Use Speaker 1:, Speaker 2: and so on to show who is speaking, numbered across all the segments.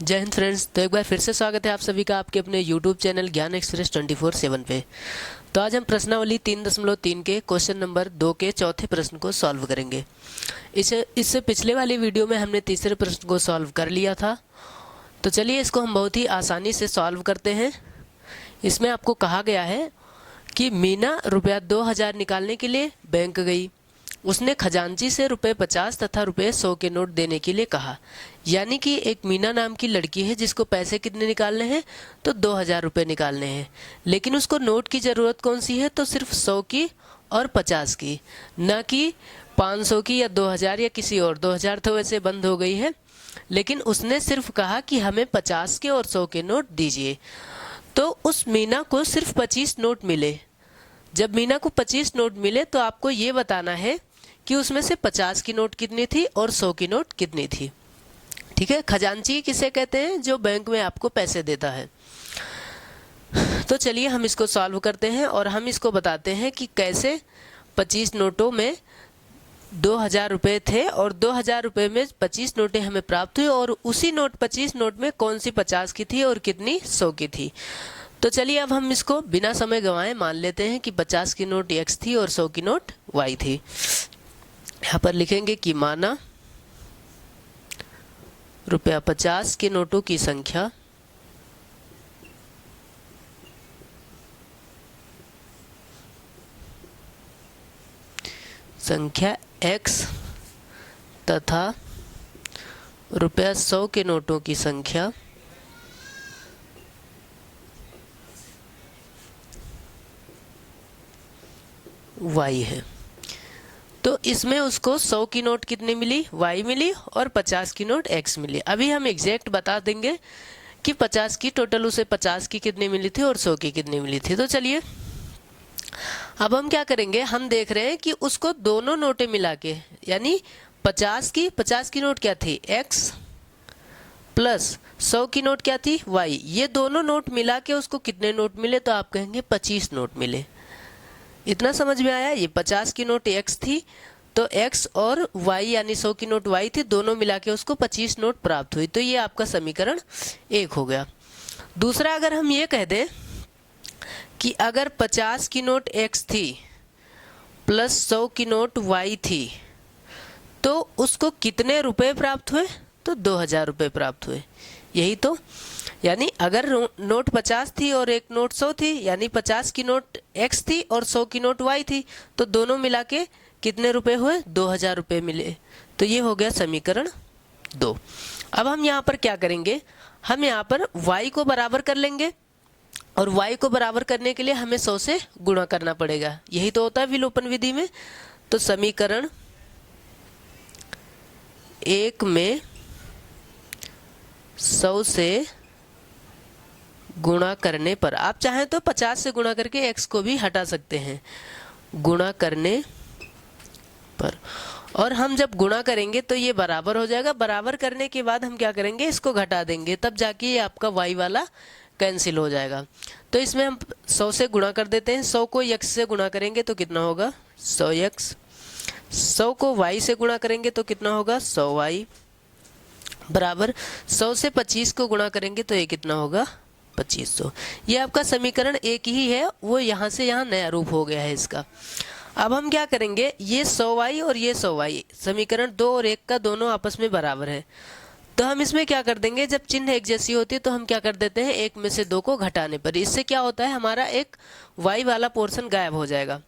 Speaker 1: जय हिंद फ्रेंड्स। तो एक बार फिर से स्वागत है आप सभी का आपके अपने YouTube चैनल ज्ञान एक्सप्रेस 24/7 पे। तो आज हम प्रश्नावली 3.3 के क्वेश्चन नंबर 2 के चौथे प्रश्न को सॉल्व करेंगे। इससे पिछले वाली वीडियो में हमने तीसरे प्रश्न को सॉल्व कर लिया था। तो चलिए इसको हम बहुत ही आसानी से सॉल्व करते हैं। इसमें आपको कहा गया है कि मीना रुपया 2000 निकालने के लिए बैंक गई। उसने खजांची से रुपये 50 तथा रुपये 100 के नोट देने के लिए कहा। यानी कि एक मीना नाम की लड़की है जिसको पैसे कितने निकालने हैं, तो 2000 रुपये निकालने हैं। लेकिन उसको नोट की ज़रूरत कौन सी है, तो सिर्फ 100 की और 50 की, ना कि 500 की या 2000 या किसी और। 2000 तो वैसे बंद हो गई है, लेकिन उसने सिर्फ कहा कि हमें 50 के और 100 के नोट दीजिए। तो उस मीना को सिर्फ 25 नोट मिले। जब मीना को 25 नोट मिले तो आपको ये बताना है कि उसमें से 50 की नोट कितनी थी और 100 की नोट कितनी थी। ठीक है, खजांची किसे कहते हैं, जो बैंक में आपको पैसे देता है। तो चलिए हम इसको सॉल्व करते हैं और हम इसको बताते हैं कि कैसे 25 नोटों में 2000 रुपये थे और 2000 रुपये में 25 नोटें हमें प्राप्त हुई, और उसी 25 नोट में कौन सी 50 की थी और कितनी 100 की थी। तो चलिए अब हम इसको बिना समय गंवाए मान लेते हैं कि 50 की नोट x थी और 100 की नोट y थी। यहाँ पर लिखेंगे कि माना रुपया 50 के नोटों की संख्या x तथा रुपया 100 के नोटों की संख्या y है। तो इसमें उसको 100 की नोट कितनी मिली, y मिली, और 50 की नोट x मिली। अभी हम एग्जैक्ट बता देंगे कि 50 की टोटल उसे 50 की कितनी मिली थी और 100 की कितनी मिली थी। तो चलिए अब हम क्या करेंगे, हम देख रहे हैं कि उसको दोनों नोटें मिला के, यानी 50 की नोट क्या थी x प्लस 100 की नोट क्या थी y, ये दोनों नोट मिला के उसको कितने नोट मिले, तो आप कहेंगे 25 नोट मिले। इतना समझ में आया। ये 50 की नोट x थी, तो x और y यानी 100 की नोट y थी, दोनों मिला के उसको 25 नोट प्राप्त हुई। तो ये आपका समीकरण 1 हो गया। दूसरा, अगर हम ये कह दें कि अगर 50 की नोट x थी प्लस 100 की नोट y थी, तो उसको कितने रुपए प्राप्त हुए, तो 2000 रुपये प्राप्त हुए। यही तो, यानी अगर नोट 50 थी और एक नोट 100 थी, यानी 50 की नोट x थी और 100 की नोट y थी, तो दोनों मिला के कितने रुपए हुए, 2000 रुपये मिले। तो ये हो गया समीकरण 2। अब हम यहाँ पर क्या करेंगे, हम यहाँ पर y को बराबर कर लेंगे, और y को बराबर करने के लिए हमें 100 से गुणा करना पड़ेगा। यही तो होता है विलोपन विधि में। तो समीकरण 1 में 100 से गुणा करने पर, आप चाहें तो 50 से गुणा करके x को भी हटा सकते हैं, गुणा करने पर। और हम जब गुणा करेंगे तो ये बराबर हो जाएगा। बराबर करने के बाद हम क्या करेंगे, इसको घटा देंगे, तब जाके ये आपका y वाला कैंसिल हो जाएगा। तो इसमें हम 100 से गुणा कर देते हैं। 100 को x से गुणा करेंगे तो कितना होगा, 100x। 100 को y से गुणा करेंगे तो कितना होगा, 100y, बराबर 100 से 25 को गुणा करेंगे तो ये कितना होगा, 2500। ये आपका समीकरण 1 ही है, वो यहाँ से यहाँ नया रूप हो गया है इसका। अब हम क्या करेंगे, ये 100y और ये 100y, समीकरण 2 और 1 का दोनों आपस में बराबर है। तो हम इसमें क्या कर देंगे, जब चिन्ह एक जैसी होती है तो हम क्या कर देते हैं, 1 में से 2 को घटाने पर। इससे क्या होता है, हमारा एक y वाला पोर्शन गायब हो जाएगा।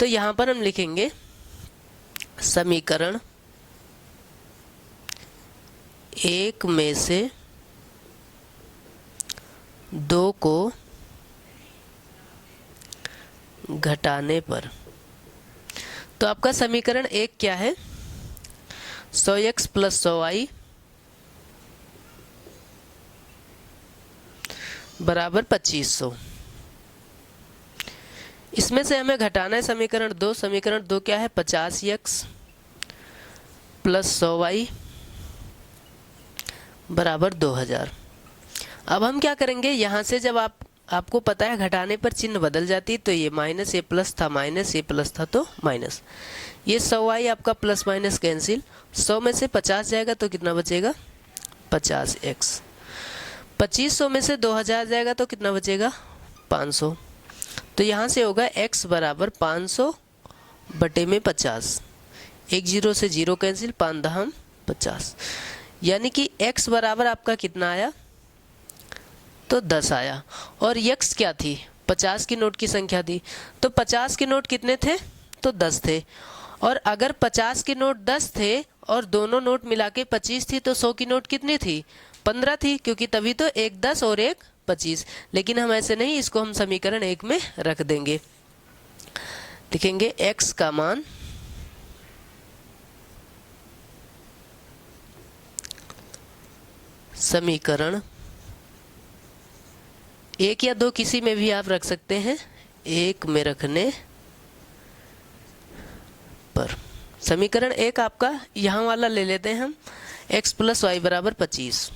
Speaker 1: तो यहाँ पर हम लिखेंगे समीकरण 1 में से 2 को घटाने पर। तो आपका समीकरण 1 क्या है, 100x प्लस 100y बराबर 2500। इसमें से हमें घटाना है समीकरण 2। समीकरण 2 क्या है, 50x प्लस 100y बराबर 2000। अब हम क्या करेंगे, यहाँ से जब आपको पता है घटाने पर चिन्ह बदल जाती है, तो ये माइनस, ये प्लस था, माइनस, ये प्लस था तो माइनस। ये 100y आपका प्लस माइनस कैंसिल, 100 में से 50 जाएगा तो कितना बचेगा, 50x। 2500 में से 2000 जाएगा तो कितना बचेगा 500। तो यहाँ से होगा x बराबर 500 बटे में 50, एक जीरो से जीरो कैंसिल, 5 दहम 50, यानी कि x बराबर आपका कितना आया तो 10 आया। और x क्या थी 50 की नोट की संख्या थी, तो 50 के नोट कितने थे तो 10 थे। और अगर 50 के नोट 10 थे और दोनों नोट मिला के 25 थी तो 100 की नोट कितनी थी 15 थी, क्योंकि तभी तो एक 10 और एक 25। लेकिन हम ऐसे नहीं, इसको हम समीकरण 1 में रख देंगे। लिखेंगे x का मान समीकरण 1 या 2 किसी में भी आप रख सकते हैं, 1 में रखने पर समीकरण 1 आपका यहाँ वाला ले लेते हैं हम, x प्लस वाई बराबर 25,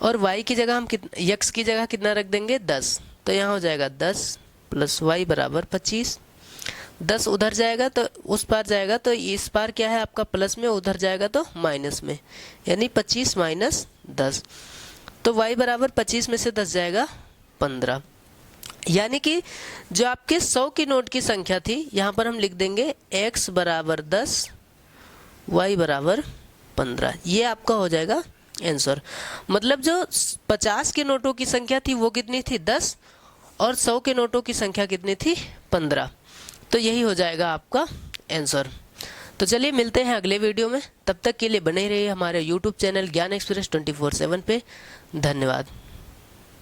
Speaker 1: और y की जगह हम x की जगह कितना रख देंगे 10, तो यहाँ हो जाएगा 10 प्लस वाई बराबर 25। 10 उधर जाएगा तो उस पार जाएगा, तो इस पार क्या है आपका प्लस में, उधर जाएगा तो माइनस में, यानी 25 माइनस 10, तो y बराबर 25 में से 10 जाएगा 15। यानी कि जो आपके 100 की नोट की संख्या थी यहाँ पर हम लिख देंगे x बराबर 10 y बराबर 15, ये आपका हो जाएगा आंसर। मतलब जो 50 के नोटों की संख्या थी वो कितनी थी 10, और 100 के नोटों की संख्या कितनी थी 15, तो यही हो जाएगा आपका आंसर। तो चलिए मिलते हैं अगले वीडियो में, तब तक के लिए बने रहिए हमारे YouTube चैनल ज्ञान एक्सप्रेस 24/7 पे। धन्यवाद।